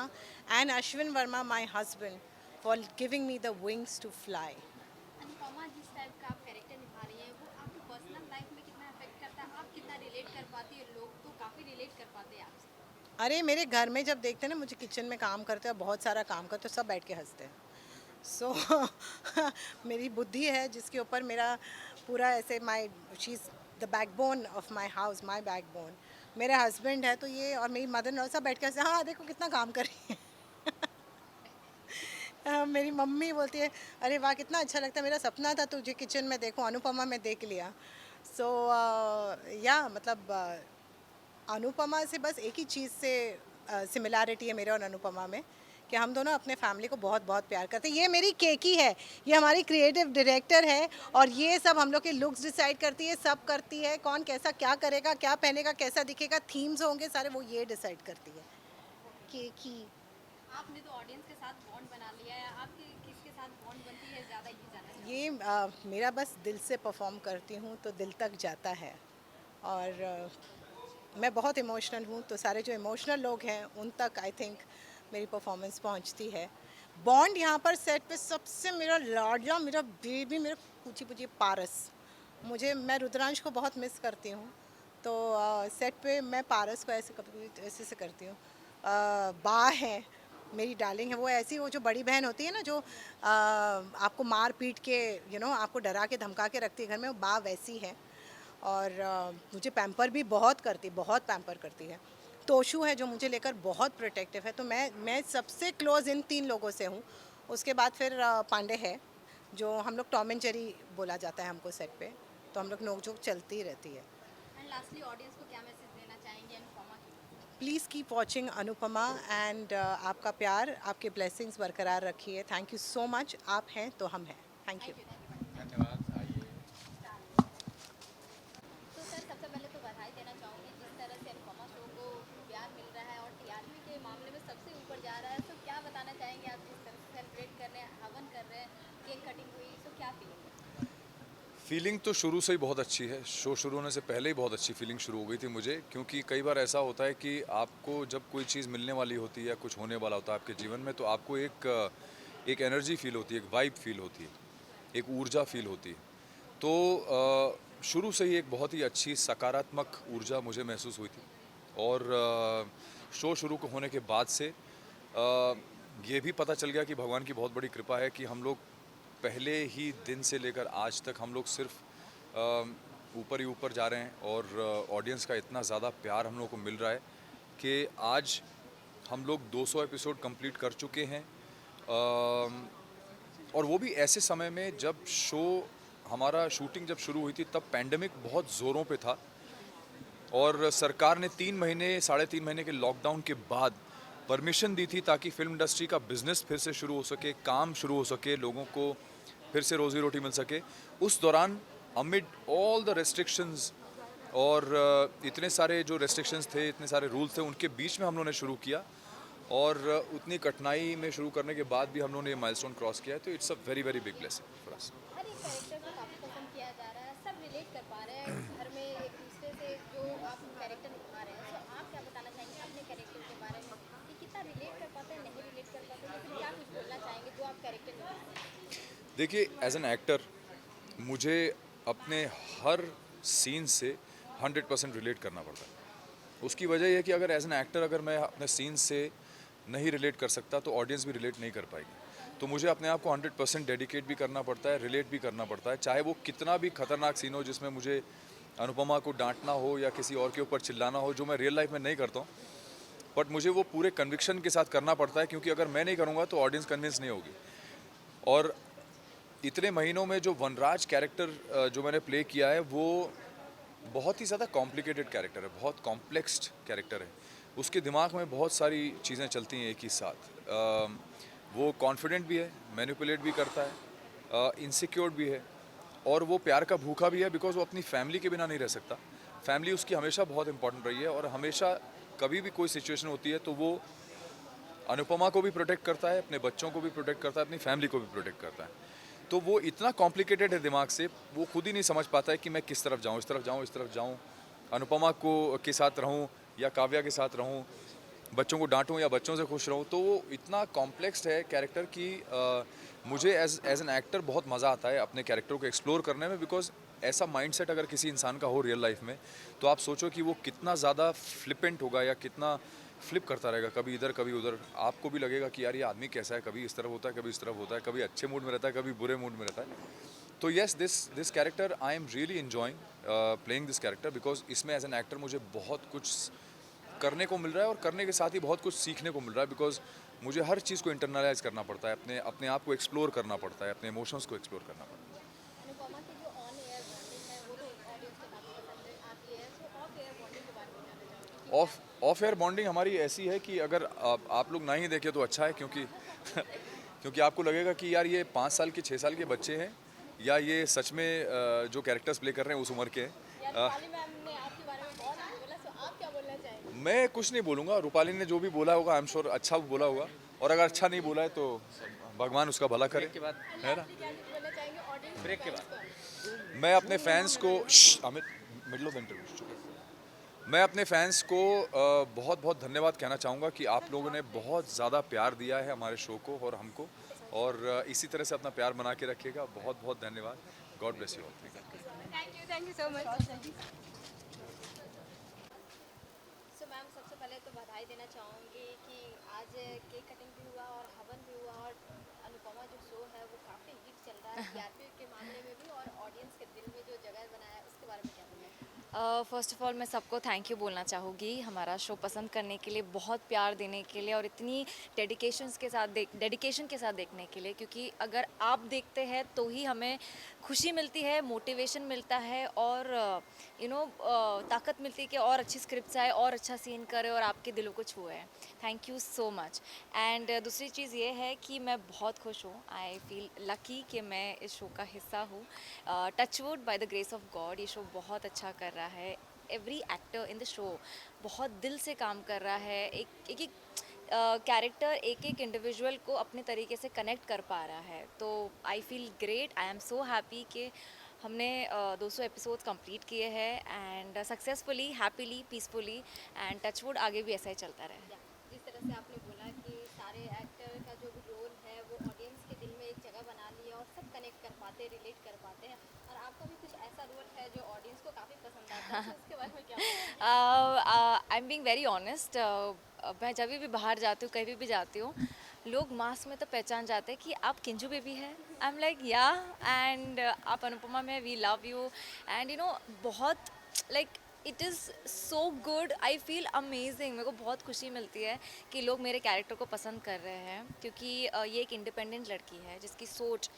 and Ashwin Verma, my husband, for giving me the wings to fly. Anupama जिस type का आप character निभा रही हैं वो आपकी personal life में कितना अफेक्ट करता है? आप कितना रिलेट कर पाती है? लोग तो काफ़ी रिलेट कर पाते हैं आपसे। अरे मेरे घर में जब देखते हैं ना, मुझे किचन में काम करते हैं, बहुत सारा काम करते हैं, सब बैठ के हंसते हैं। सो मेरी बुद्धि है जिसके ऊपर मेरा पूरा ऐसे she is the backbone of my house, my backbone. मेरे हस्बैंड है तो ये, और मेरी मदर इन सब बैठ के हंसते, हाँ देखो कितना काम कर रही है। मेरी मम्मी बोलती है, अरे वाह कितना अच्छा लगता है, मेरा सपना था तुझे किचन में देखो, अनुपमा में देख लिया। सो या मतलब अनुपमा से बस एक ही चीज़ से सिमिलैरिटी है मेरे और अनुपमा में, कि हम दोनों अपने फैमिली को बहुत बहुत प्यार करते हैं। ये मेरी केकी है, ये हमारी क्रिएटिव डायरेक्टर है और ये सब हम लोग के लुक्स डिसाइड करती है, सब करती है, कौन कैसा क्या करेगा, क्या पहनेगा, कैसा दिखेगा, थीम्स होंगे सारे, वो ये डिसाइड करती है। केकी आपने तो ऑडियंस के साथ बॉन्ड बना लिया है, आपकी किसके साथ बॉन्ड बनती है ज़्यादा, ये जानना चाहूँगी। ये मेरा बस दिल से परफॉर्म करती हूँ तो दिल तक जाता है और मैं बहुत इमोशनल हूँ तो सारे जो इमोशनल लोग हैं उन तक आई थिंक मेरी परफॉर्मेंस पहुँचती है। बॉन्ड यहाँ पर सेट पे सबसे मेरा लाडला, मेरा बेबी, मेरा पूछी पूछी पारस, मैं रुद्रांश को बहुत मिस करती हूँ तो सेट पे मैं पारस को ऐसे कभी ऐसे से करती हूँ। बा है मेरी डार्लिंग है, वो ऐसी, वो जो बड़ी बहन होती है ना जो आपको मार पीट के आपको डरा के धमका के रखती है घर में, वो बा वैसी है और मुझे पैम्पर भी बहुत पैम्पर करती है। तोशु है जो मुझे लेकर बहुत प्रोटेक्टिव है, तो मैं सबसे क्लोज़ इन 3 लोगों से हूँ। उसके बाद फिर पांडे है जो हम लोग टॉम एंड जेरी बोला जाता है हमको सेट पे, तो हम लोग नोक झोंक चलती ही रहती है। एंड लास्टली ऑडियंस को क्या मैसेज देना चाहेंगे अनुपमा की? Please keep watching Anupama and आपका प्यार, आपके ब्लेसिंग्स बरकरार रखिए। Thank you so much. आप हैं तो हम हैं। Thank you. धन्यवाद। आइए। तो सर सबसे पहले तो बधाई देना चाहूँगी, जिस तरह से अनुपमा शो को प्यार मिल रहा है और टीआरपी के मामले में सबसे ऊपर जा रहा है, तो क्या बताना चाहेंगे आप? जिस तरह से सेलिब्रेट कर रहे हैं, हवन कर रहे हैं, केक कटिंग हुई, तो क्या फीलिंग है? फीलिंग तो शुरू से ही बहुत अच्छी है। शो शुरू होने से पहले ही बहुत अच्छी फीलिंग शुरू हो गई थी मुझे, क्योंकि कई बार ऐसा होता है कि आपको जब कोई चीज़ मिलने वाली होती है या कुछ होने वाला होता है आपके जीवन में, तो आपको एक एनर्जी फील होती है, एक वाइब फील होती है, एक ऊर्जा फील होती है। तो शुरू से ही एक बहुत ही अच्छी सकारात्मक ऊर्जा मुझे महसूस हुई थी और शो शुरू होने के बाद से ये भी पता चल गया कि भगवान की बहुत बड़ी कृपा है कि हम लोग पहले ही दिन से लेकर आज तक हम लोग सिर्फ ऊपर ही ऊपर जा रहे हैं और ऑडियंस का इतना ज़्यादा प्यार हम लोग को मिल रहा है कि आज हम लोग 200 एपिसोड कंप्लीट कर चुके हैं और वो भी ऐसे समय में जब हमारा शूटिंग जब शुरू हुई थी तब पैंडेमिक बहुत ज़ोरों पे था और सरकार ने 3.5 महीने के लॉकडाउन के बाद परमिशन दी थी ताकि फिल्म इंडस्ट्री का बिज़नेस फिर से शुरू हो सके, काम शुरू हो सके, लोगों को फिर से रोज़ी रोटी मिल सके। उस दौरान अमिड ऑल द रेस्ट्रिक्शंस और इतने सारे जो रेस्ट्रिक्शंस थे, इतने सारे रूल्स थे, उनके बीच में हम लोगों ने शुरू किया और उतनी कठिनाई में शुरू करने के बाद भी हम लोगों ने ये माइलस्टोन क्रॉस किया है, तो it's a very very big blessing for us. हर एक कैरेक्टर को काफ़ी पसंद किया जा रहा है, सब रिलेट कर पा रहे हैं घर में एक दूसरे से, जो आप कैरेक्टर निभा रहे हैं। तो आप क्या बताना चाहेंगे अपने कैरेक्टर के बारे में कि कितना रिलेट कर पाते हैं, नहीं रिलेट कर पाते हैं, लेकिन क्या कुछ बोलना चाहेंगे जो आप कैरेक्टर निभा रहे हैं? देखिए, एज एन एक्टर मुझे अपने हर सीन से 100% रिलेट करना पड़ता है। उसकी वजह यह है कि अगर एज एन एक्टर अगर मैं अपने सीन से नहीं रिलेट कर सकता तो ऑडियंस भी रिलेट नहीं कर पाएगी। तो मुझे अपने आप को 100% डेडिकेट भी करना पड़ता है, रिलेट भी करना पड़ता है, चाहे वो कितना भी खतरनाक सीन हो जिसमें मुझे अनुपमा को डांटना हो या किसी और के ऊपर चिल्लाना हो, जो मैं रियल लाइफ में नहीं करता हूँ, बट मुझे वो पूरे कन्विक्शन के साथ करना पड़ता है, क्योंकि अगर मैं नहीं करूँगा तो ऑडियंस कन्विंस नहीं होगी। और इतने महीनों में जो वनराज कैरेक्टर जो मैंने प्ले किया है वो बहुत ही ज़्यादा कॉम्प्लिकेटेड कैरेक्टर है, बहुत कॉम्प्लेक्स कैरेक्टर है। उसके दिमाग में बहुत सारी चीज़ें चलती हैं एक ही साथ। वो कॉन्फिडेंट भी है, मैनिपुलेट भी करता है, इनसिक्योर भी है और वो प्यार का भूखा भी है, बिकॉज वो अपनी फैमिली के बिना नहीं रह सकता। फैमिली उसकी हमेशा बहुत इंपॉर्टेंट रही है और हमेशा कभी भी कोई सिचुएशन होती है तो वो अनुपमा को भी प्रोटेक्ट करता है, अपने बच्चों को भी प्रोटेक्ट करता है, अपनी फैमिली को भी प्रोटेक्ट करता है। तो वो इतना कॉम्प्लिकेटेड है दिमाग से, वो खुद ही नहीं समझ पाता है कि मैं किस तरफ जाऊँ, इस तरफ जाऊँ, इस तरफ जाऊँ, अनुपमा को के साथ रहूँ या काव्या के साथ रहूँ, बच्चों को डांटूँ या बच्चों से खुश रहूँ। तो वो इतना कॉम्प्लेक्स है कैरेक्टर कि मुझे एज एन एक्टर बहुत मज़ा आता है अपने कैरेक्टर को एक्सप्लोर करने में, बिकॉज ऐसा माइंडसेट अगर किसी इंसान का हो रियल लाइफ में तो आप सोचो कि वो कितना ज़्यादा फ्लिपेंट होगा या कितना फ्लिप करता रहेगा, कभी इधर कभी उधर। आपको भी लगेगा कि यार ये आदमी कैसा है, कभी इस तरफ होता है, कभी इस तरफ होता है, कभी अच्छे मूड में रहता है, कभी बुरे मूड में रहता है। तो yes, this character I am really enjoying playing this character, because इसमें एज एन एक्टर मुझे बहुत कुछ करने को मिल रहा है और करने के साथ ही बहुत कुछ सीखने को मिल रहा है, बिकॉज मुझे हर चीज़ को इंटरनलाइज करना पड़ता है, अपने आप को एक्सप्लोर करना पड़ता है, अपने इमोशंस को एक्सप्लोर करना पड़ता है। अनुपमा की जो ऑन एयर बॉन्डिंग है वो तो ऑडियंस को काफ़ी पसंद आती है, सो ऑफ एयर बॉन्डिंग के बारे में जानना चाहूँगी। ऑफ एयर बॉन्डिंग हमारी ऐसी है कि अगर आप लोग ना ही देखें तो अच्छा है, क्योंकि क्योंकि आपको लगेगा कि यार ये 5 साल के 6 साल के बच्चे हैं या ये सच में जो कैरेक्टर्स प्ले कर रहे हैं उस उम्र के हैं। मैं कुछ नहीं बोलूँगा, रूपाली ने जो भी बोला होगा आई एम श्योर अच्छा बोला होगा, और अगर अच्छा नहीं बोला है तो भगवान उसका भला करे, है ना। ब्रेक के बाद मैं अपने फैंस को अमित मिडल ऑफ इंटरव्यू, मैं अपने फैंस को बहुत बहुत धन्यवाद कहना चाहूँगा कि आप लोगों ने बहुत ज़्यादा प्यार दिया है हमारे शो को और हमको, और इसी तरह से अपना प्यार बना के रखिएगा। बहुत बहुत धन्यवाद। God bless you all. Thank you so much. So ma'am, सबसे पहले तो बधाई देना चाहूँगी कि आज केक कटिंग भी हुआ और हवन भी हुआ, और अनुपमा जो शो है वो काफ़ी हिट चल रहा है टीआरपी के मामले में भी, और ऑडियंस के दिल में जो जगह बनाया है उसके बारे में क्या बोलना है? फ़र्स्ट ऑफ़ ऑल मैं सबको थैंक यू बोलना चाहूँगी हमारा शो पसंद करने के लिए, बहुत प्यार देने के लिए और इतनी डेडिकेशन के साथ देखने के लिए, क्योंकि अगर आप देखते हैं तो ही हमें खुशी मिलती है, मोटिवेशन मिलता है और ताकत मिलती है कि और अच्छी स्क्रिप्ट्स आए और अच्छा सीन करे और आपके दिलों को छुए। Thank you so much. And दूसरी चीज़ ये है कि मैं बहुत खुश हूँ, आई फील लकी कि मैं इस शो का हिस्सा हूँ। Touchwood by the grace of God ये शो बहुत अच्छा कर रहा है। Every actor in the show बहुत दिल से काम कर रहा है, एक कैरेक्टर एक एक इंडिविजुअल को अपने तरीके से कनेक्ट कर पा रहा है। तो I feel great, I am so happy कि हमने 200 एपिसोड्स कंप्लीट किए हैं and successfully, happily, peacefully, and touchwood आगे भी ऐसा ही चलता रहे। जिस तरह से आपने बोला कि सारे एक्टर का जो भी रोल है वो ऑडियंस के दिल में एक जगह बना लिया और सब कनेक्ट कर पाते हैं, रिलेट कर पाते हैं, और आपका भी कुछ ऐसा रोल है जो ऑडियंस को काफ़ी पसंद आता है, तो उसके बारे में क्या? I am being very honest. मैं जब भी बाहर जाती हूँ, कहीं भी जाती हूँ, लोग मास में तो पहचान जाते हैं कि आप किंजू बेबी है। आई एम लाइक या, एंड आप अनुपमा में, वी लव यू, एंड बहुत like it is so good, I feel amazing. मेरे को बहुत खुशी मिलती है कि लोग मेरे कैरेक्टर को पसंद कर रहे हैं, क्योंकि ये एक इंडिपेंडेंट लड़की है जिसकी सोच,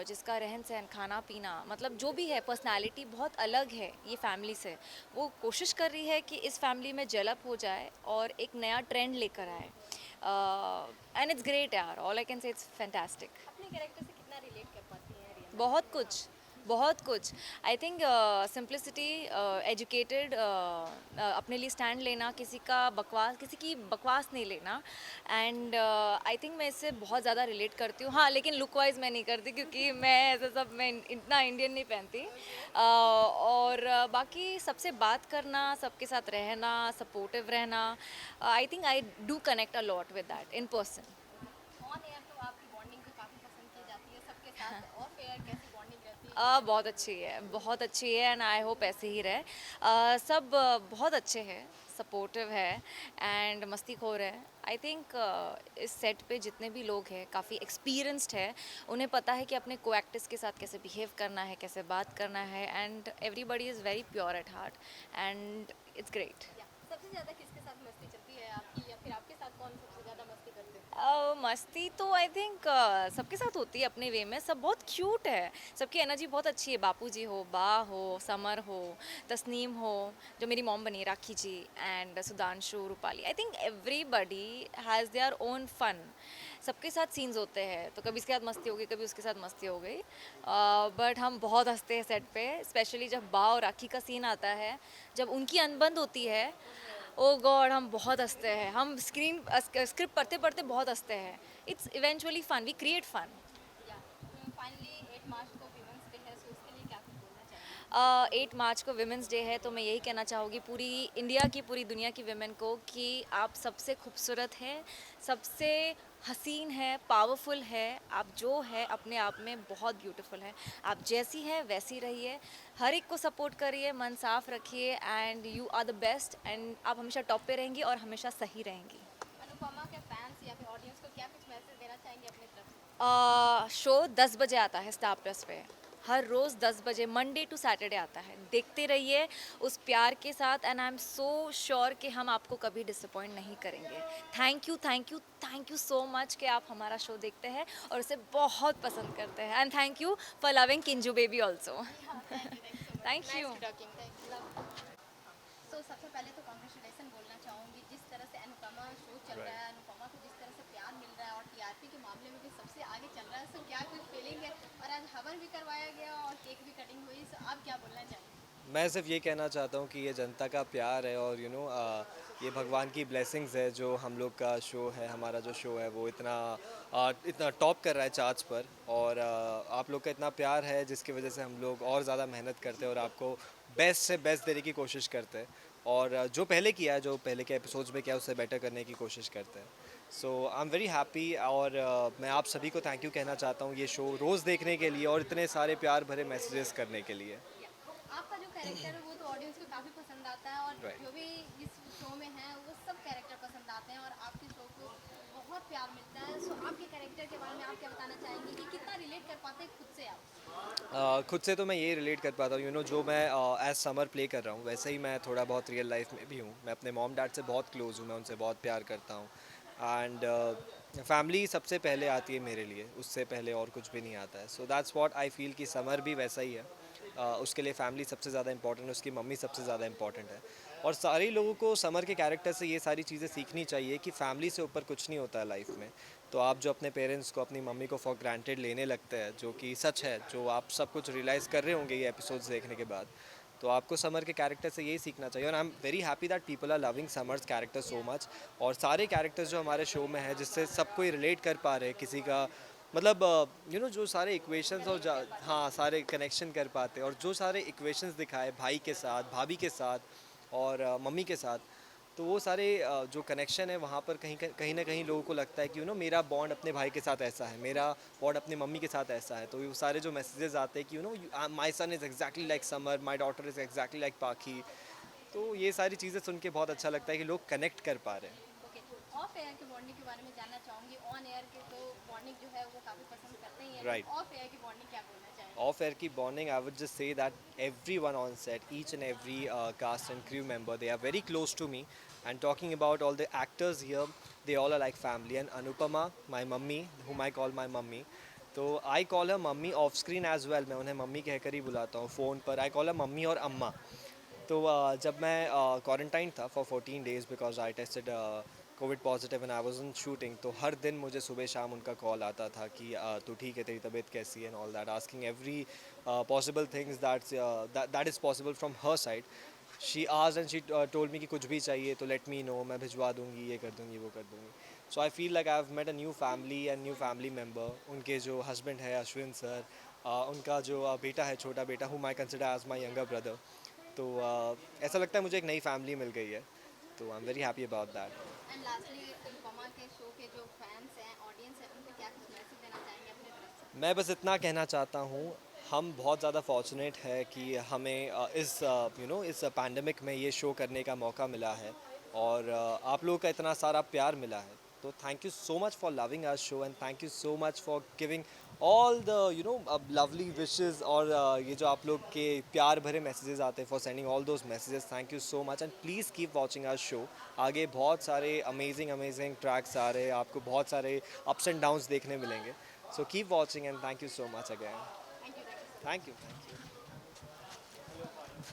जिसका रहन सहन, खाना पीना, मतलब जो भी है, पर्सनालिटी बहुत अलग है ये फैमिली से। वो कोशिश कर रही है कि इस फैमिली में डेवलप हो जाए और एक नया ट्रेंड लेकर आए, एंड इट्स ग्रेट यार, all I can say it's fantastic. अपने कैरेक्टर से कितना रिलेट कर पाती हैं रिया? बहुत कुछ, बहुत कुछ। आई थिंक सिंप्लिसिटी, एजुकेटेड, अपने लिए स्टैंड लेना, किसी की बकवास नहीं लेना, एंड आई थिंक मैं इससे बहुत ज़्यादा रिलेट करती हूँ। हाँ, लेकिन लुक वाइज मैं नहीं करती, क्योंकि मैं ऐसा सब, मैं इतना इंडियन नहीं पहनती। और बाकी सबसे बात करना, सबके साथ रहना, सपोर्टिव रहना, I think I do connect a lot with that in person. On air तो आपकी बॉन्डिंग को काफ़ी पसंद की जाती है सबके साथ, ऑफ एयर कैसी बॉन्डिंग रहती है? बहुत अच्छी है, बहुत अच्छी है, एंड आई होप ऐसे ही रहे। सब बहुत अच्छे हैं, सपोर्टिव है एंड मस्तीखोर है। आई थिंक इस सेट पे जितने भी लोग हैं काफ़ी एक्सपीरियंस्ड है, उन्हें पता है कि अपने को एक्टर्स के साथ कैसे बिहेव करना है, कैसे बात करना है, and everybody is very pure at heart, and it's great. सबसे ज़्यादा किसके साथ मस्ती चलती है आपकी, या फिर आपके साथ कौन सबसे ज़्यादा मस्ती करते हैं? मस्ती तो आई थिंक सबके साथ होती है अपने वे में। सब बहुत क्यूट है, सबकी एनर्जी बहुत अच्छी है। बापूजी हो, बा हो, समर हो, तस्नीम हो, जो मेरी मॉम बनी, Rakhi ji, and Sudhanshu, Rupali. I think everybody has their own fun. सबके साथ सीन्स होते हैं, तो कभी इसके साथ मस्ती हो गई, कभी उसके साथ मस्ती हो गई, बट हम बहुत हंसते हैं सेट पे, स्पेशली जब बा और राखी का सीन आता है, जब उनकी अनबन होती है, ओ गॉड, हम बहुत हंसते हैं। हम स्क्रिप्ट पढ़ते पढ़ते बहुत हंसते हैं। It's eventually fun, we create fun. Finally 8 March को विमेंस डे है, सो उसके लिए क्या कुछ बोलना चाहिए? 8 मार्च को विमेंस डे है, तो मैं यही कहना चाहूँगी पूरी इंडिया की, पूरी दुनिया की विमेन को कि आप सबसे खूबसूरत हैं, सबसे हसीन है, पावरफुल है, आप जो है अपने आप में बहुत ब्यूटीफुल है। आप जैसी हैं वैसी रहिए, हर एक को सपोर्ट करिए, मन साफ रखिए, and you are the best, एंड आप हमेशा टॉप पे रहेंगी और हमेशा सही रहेंगी। अनुपमा के फैंस या फिर ऑडियंस को क्या कुछ मैसेज देना चाहेंगे अपनी तरफ से? शो 10 बजे आता है स्टार प्लस पे, हर रोज़ 10 बजे, मंडे टू सैटरडे आता है। देखते रहिए उस प्यार के साथ, and I am so sure कि हम आपको कभी डिसअपॉइंट नहीं करेंगे। Thank you, thank you, thank you so much कि आप हमारा शो देखते हैं और उसे बहुत पसंद करते हैं, and thank you for loving Kinju baby also. Thank you. So सबसे पहले तो कॉन्ग्रेचुलेसन बोलना चाहूँगी तरह से अनुपमा शो चल रहा है, अनुपमा को जिस तरह से प्यार मिल रहा है और टीआरपी के मामले में भी सबसे आगे चल रहा है, सो क्या कुछ फीलिंग है? और आज हवन भी करवाया गया और केक भी कटिंग हुई, सो आप क्या बोलना चाहेंगे? मैं सिर्फ ये कहना चाहता हूँ कि ये जनता का प्यार है और ये भगवान की ब्लेसिंग्स है जो हम लोग का शो है, हमारा जो शो है वो इतना टॉप कर रहा है चार्ट्स पर। और आप लोग का इतना प्यार है जिसकी वजह से हम लोग और ज़्यादा मेहनत करते हैं और आपको बेस्ट से बेस्ट देने की कोशिश करते हैं। और जो पहले किया है, जो पहले के एपिसोड्स में किया उससे बेटर करने की कोशिश करते हैं। सो आई एम वेरी हैप्पी और मैं आप सभी को थैंक यू कहना चाहता हूँ ये शो रोज़ देखने के लिए और इतने सारे प्यार भरे मैसेजेस करने के लिए। आपका जो कैरेक्टर है वो तो ऑडियंस को काफ़ी पसंद आता है और Right. जो भी इस शो में हैं वो सब कैरेक्टर पसंद आते हैं और आपके शो को बहुत प्यार मिलता है। सो आपके कैरेक्टर के बारे में आप क्या बताना चाहेंगे कि कितना रिलेट कर पाते हैं खुद से आप? खुद से तो मैं ये रिलेट कर पाता हूँ जो मैं एज समर प्ले कर रहा हूँ वैसे ही मैं थोड़ा बहुत रियल लाइफ में भी हूँ। मैं अपने मॉम डैड से बहुत क्लोज हूँ, मैं उनसे बहुत प्यार करता हूँ एंड फैमिली सबसे पहले आती है मेरे लिए, उससे पहले और कुछ भी नहीं आता है। So that's what I feel कि समर भी वैसा ही है। उसके लिए फैमिली सबसे ज़्यादा इंपॉर्टेंट है, उसकी मम्मी सबसे ज़्यादा इंपॉर्टेंट है। और सारे लोगों को समर के कैरेक्टर से ये सारी चीज़ें सीखनी चाहिए कि फैमिली से ऊपर कुछ नहीं होता है लाइफ में। तो आप जो अपने पेरेंट्स को, अपनी मम्मी को फॉर ग्रांटेड लेने लगते हैं, जो कि सच है, जो आप सब कुछ रियलाइज़ कर रहे होंगे ये एपिसोड्स देखने के बाद, तो आपको समर के कैरेक्टर से यही सीखना चाहिए। और I am very happy that people are loving Samar's character so much. और सारे कैरेक्टर्स जो हमारे शो में हैं जिससे सब कोई रिलेट कर पा रहे हैं, किसी का मतलब जो सारे इक्वेशंस और हाँ सारे कनेक्शन कर पाते हैं और जो सारे इक्वेशंस दिखाए भाई के साथ, भाभी के साथ और मम्मी के साथ, तो वो सारे जो कनेक्शन है वहाँ पर कहीं ना कहीं लोगों को लगता है कि मेरा बॉन्ड अपने भाई के साथ ऐसा है, मेरा बॉन्ड अपनी मम्मी के साथ ऐसा है। तो वो सारे जो मैसेजेस आते हैं कि my son is exactly like Samar, my daughter is exactly like Pakhi, तो ये सारी चीज़ें सुन के बहुत अच्छा लगता है कि लोग कनेक्ट कर पा रहे हैं। ऑफ एयर की बॉन्डिंग के बारे में जानना चाहूँगी। ऑन एयर के तो बॉन्डिंग जो है वो काफ़ी पसंद करते ही हैं, Right. ऑफ एयर की बॉन्डिंग क्या बोलना चाहेंगे? Off air की bonding, I would just say that everyone on set, each and every cast and crew member, they are very close to me. And talking about all the actors here, they all are like family. And Anupama, my mummy, whom I call my mummy, तो I call her mummy off screen as well. मैं उन्हें mummy कहकर ही बुलाता हूँ phone पर। I call her mummy और अम्मा। तो जब मैं क्वारंटाइन था for 14 days because I tasted Covid positive and I was in shooting, तो हर दिन मुझे सुबह शाम उनका कॉल आता था कि तू ठीक है, तेरी तबीयत कैसी है and all that, asking every possible things that is possible from her side. She asked and she told me कि कुछ भी चाहिए तो लेट मी नो, मैं भिजवा दूँगी, ये कर दूँगी, वो कर दूँगी। So I feel like I have met a new family and new family member. उनके जो हस्बैंड है अश्विन सर, उनका जो बेटा है, छोटा बेटा, whom I consider as my younger brother, तो ऐसा लगता है मुझे एक नई फैमिली मिल गई है, तो आई am very happy about that. And lastly Anupama के शो के जो फैंस हैं, ऑडियंस है, उनको क्या कुछ मैसेज देना चाहेंगे अपने तरफ से? मैं बस इतना कहना चाहता हूँ, हम बहुत ज़्यादा फॉर्चुनेट है कि हमें इस पैंडमिक में ये शो करने का मौका मिला है और आप लोगों का इतना सारा प्यार मिला है। तो thank you so much for loving our show and thank you so much for giving all the lovely wishes और ये जो आप लोग के प्यार भरे मैसेजेस आते हैं, for sending all those messages, thank you so much and please keep watching our show. आगे बहुत सारे अमेजिंग ट्रैक्स आ रहे हैं, आपको बहुत सारे अप्स एंड डाउन्स देखने मिलेंगे। So keep watching and thank you so much again. Thank you.